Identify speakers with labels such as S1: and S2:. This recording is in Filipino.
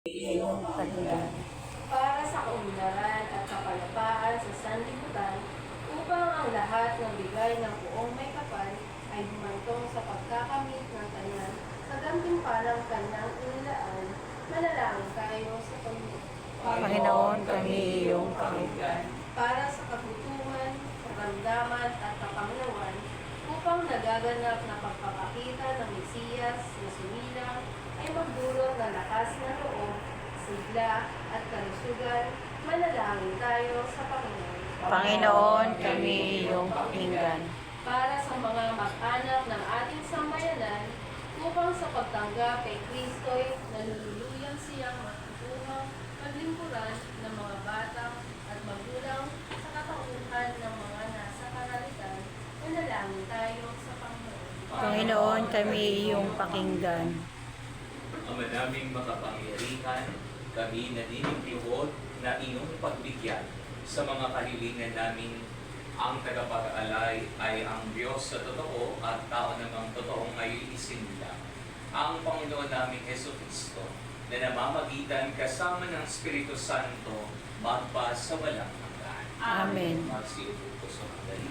S1: iyong pakinggan.
S2: Para sa kaunlaran at kapayapaan sa sanlibutan, upang ang lahat ng bigay ng buong may kapal ay humantong sa pagkakamit ng kanyang kagantimpalang kanyang inilaan, manalangin tayo sa Panginoon.
S1: Panginoon, kami iyong pakinggan.
S2: Para sa kagutuman, karamdaman at kapanglawan, upang nagaganap na pagpapakita ng Mesiyas na sumilang ay magdulot ng lakas ng loob, sigla at kalusugan, manalangin tayo sa Panginoon.
S1: Panginoon, kami iyong pakinggan.
S2: Para sa mga mag-anak ng ating sambayanan, upang sa pagtanggap kay Kristo'y naluluyang siyang matutuhang paglingkuran ng mga bata at magulang sa katauhan ng mga nasa karalitan, manalangin tayo sa Panginoon.
S1: Panginoon, kami iyong pakinggan.
S3: Ama naming makapangyarihan, kami naninigluhod na iyong pagbigyan sa mga kahilingan namin. Ang tagapag-alay ay ang Diyos sa totoo at tao namang totoong ngayon isinila. Ang Panginoon naming Jesucristo na namamagitan kasama ng Espiritu Santo magpa sa walang hanggan.
S1: Amen.
S3: Magsiupo po sa mga